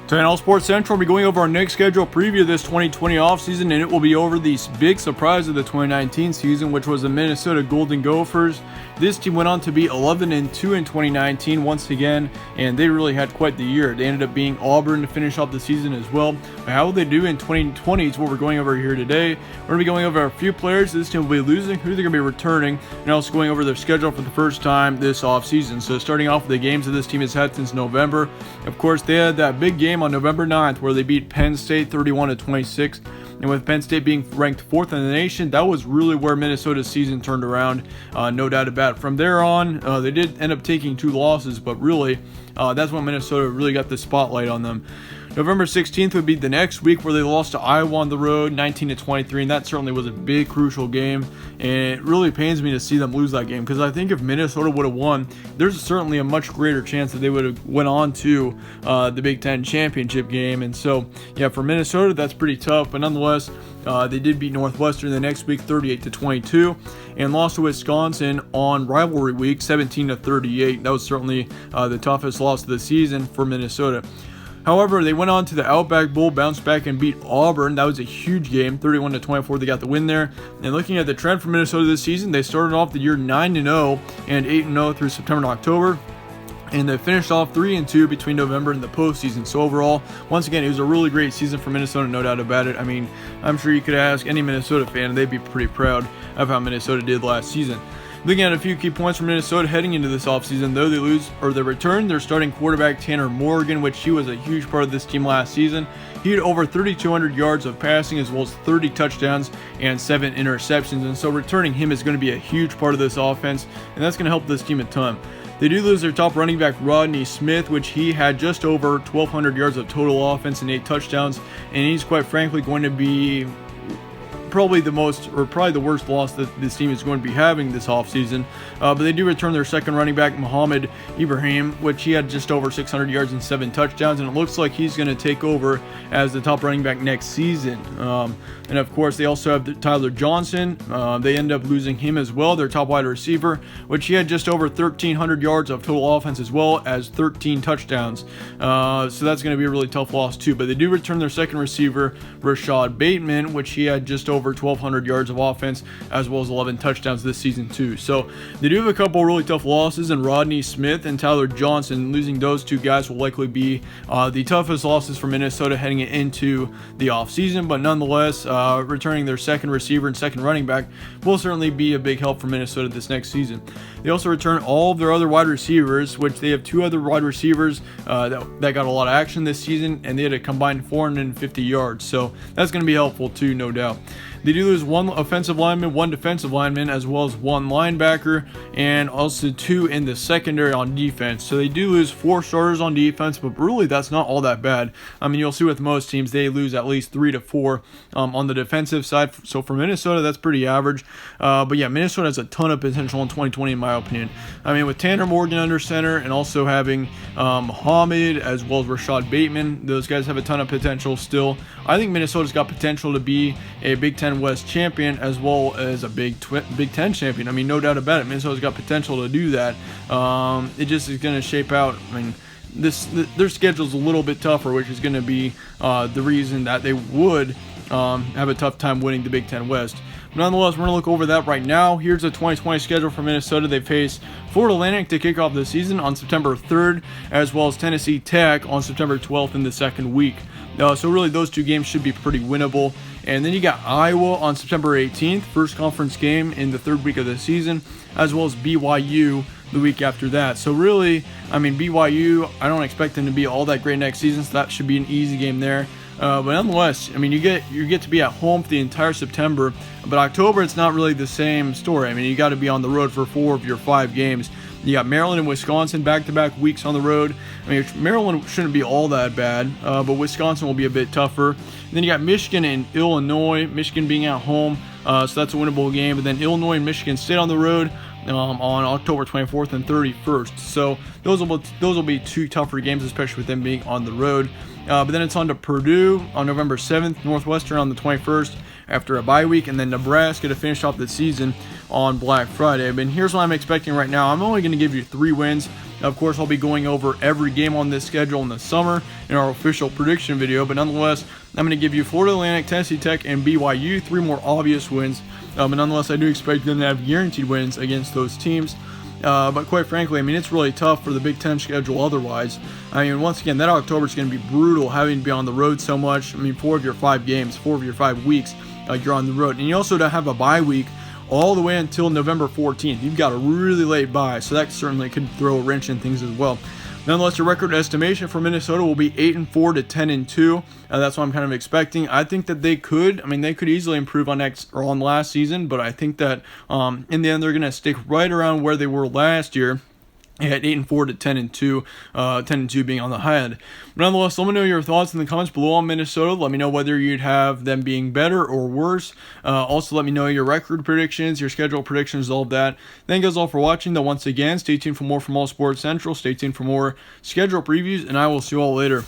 Tonight on Sports Central, we'll be going over our next schedule preview of this 2020 offseason, and it will be over the big surprise of the 2019 season, which was the Minnesota Golden Gophers. This team went on to be 11-2 in 2019 once again, and they really had quite the year. They ended up being Auburn to finish off the season as well. But how will they do in 2020 is what we're going over here today. We're going to be going over a few players this team will be losing, who they're going to be returning, and also going over their schedule for the first time this offseason. So starting off with the games that this team has had since November. Of course, they had that big game on November 9th where they beat Penn State 31-26. And with Penn State being ranked 4th in the nation, that was really where Minnesota's season turned around, no doubt about it. From there on, they did end up taking 2 losses, but really, that's when Minnesota really got the spotlight on them. November 16th would be the next week where they lost to Iowa on the road, 19-23, and that certainly was a big, crucial game. And it really pains me to see them lose that game because I think if Minnesota would have won, there's certainly a much greater chance that they would have went on to the Big Ten championship game. And so, yeah, for Minnesota, that's pretty tough. But nonetheless, they did beat Northwestern the next week, 38-22, and lost to Wisconsin on rivalry week, 17-38. That was certainly the toughest loss of the season for Minnesota. However, they went on to the Outback Bowl, bounced back and beat Auburn. That was a huge game, 31-24. They got the win there. And looking at the trend for Minnesota this season, they started off the year 9-0 and 8-0 through September and October. And they finished off 3-2 between November and the postseason. So overall, once again, it was a really great season for Minnesota, no doubt about it. I mean, I'm sure you could ask any Minnesota fan, and they'd be pretty proud of how Minnesota did last season. Looking at a few key points for Minnesota heading into this offseason, though they lose or they return their starting quarterback Tanner Morgan, which he was a huge part of this team last season. He had over 3,200 yards of passing as well as 30 touchdowns and 7 interceptions, and so returning him is going to be a huge part of this offense, and that's going to help this team a ton. They do lose their top running back Rodney Smith, which he had just over 1,200 yards of total offense and 8 touchdowns, and he's quite frankly going to be probably the worst loss that this team is going to be having this offseason. But they do return their second running back, Muhammad Ibrahim, which he had just over 600 yards and 7 touchdowns, and it looks like he's going to take over as the top running back next season. And of course, they also have Tyler Johnson. They end up losing him as well, their top wide receiver, which he had just over 1,300 yards of total offense as well as 13 touchdowns. So that's going to be a really tough loss too. But they do return their second receiver, Rashad Bateman, which he had just over 1,200 yards of offense as well as 11 touchdowns this season too. So they do have a couple really tough losses, and Rodney Smith and Tyler Johnson, losing those 2 guys will likely be the toughest losses for Minnesota heading into the offseason. But nonetheless, returning their second receiver and second running back will certainly be a big help for Minnesota this next season. They also return all of their other wide receivers, which they have 2 other wide receivers that got a lot of action this season, and they had a combined 450 yards. So that's going to be helpful too, no doubt. They do lose 1 offensive lineman, 1 defensive lineman, as well as 1 linebacker, and also 2 in the secondary on defense. So they do lose 4 starters on defense, but really that's not all that bad. I mean, you'll see with most teams, they lose at least 3 to 4 on the defensive side. So for Minnesota, that's pretty average. But yeah, Minnesota has a ton of potential in 2020, in my opinion. I mean, with Tanner Morgan under center and also having Muhammad as well as Rashad Bateman, those guys have a ton of potential still. I think Minnesota's got potential to be a Big Ten West champion as well as a Big Ten champion. I mean, no doubt about it. Minnesota's got potential to do that. It just is going to shape out. I mean, their schedule's a little bit tougher, which is going to be the reason that they would have a tough time winning the Big Ten West. But nonetheless, we're going to look over that right now. Here's the 2020 schedule for Minnesota. They face Florida Atlantic to kick off the season on September 3rd, as well as Tennessee Tech on September 12th in the second week. So really, those 2 games should be pretty winnable. And then you got Iowa on September 18th, first conference game in the 3rd week of the season, as well as BYU the week after that. So really, I mean, BYU, I don't expect them to be all that great next season, so that should be an easy game there. But nonetheless, I mean, you get to be at home for the entire September, but October, it's not really the same story. I mean, you got to be on the road for 4 of your 5 games. You got Maryland and Wisconsin back-to-back weeks on the road. I mean, Maryland shouldn't be all that bad, but Wisconsin will be a bit tougher. And then you got Michigan and Illinois, Michigan being at home, so that's a winnable game. But then Illinois and Michigan State on the road on October 24th and 31st. So those will be 2 tougher games, especially with them being on the road. But then it's on to Purdue on November 7th, Northwestern on the 21st after a bye week, and then Nebraska to finish off the season on Black Friday. But here's what I'm expecting right now. I'm only going to give you 3 wins. Of course, I'll be going over every game on this schedule in the summer in our official prediction video, but nonetheless, I'm going to give you Florida Atlantic, Tennessee Tech, and BYU, 3 more obvious wins. But nonetheless, I do expect them to have guaranteed wins against those teams. But quite frankly, I mean, it's really tough for the Big Ten schedule otherwise. I mean, once again, that October is going to be brutal, having to be on the road so much. I mean, 4 of your 5 games, 4 of your 5 weeks, you're on the road. And you also don't have a bye week all the way until November 14th. You've got a really late bye, so that certainly could throw a wrench in things as well. Nonetheless, your record estimation for Minnesota will be 8-4 to 10-2. That's what I'm kind of expecting. I think that they could easily improve on last season, but I think that in the end they're going to stick right around where they were last year. At 8-4 to 10-2, 10-2 being on the high end. But nonetheless, let me know your thoughts in the comments below on Minnesota. Let me know whether you'd have them being better or worse. Also, let me know your record predictions, your schedule predictions, all of that. Thank you guys all for watching. Though once again, stay tuned for more from All Sports Central. Stay tuned for more schedule previews, and I will see you all later.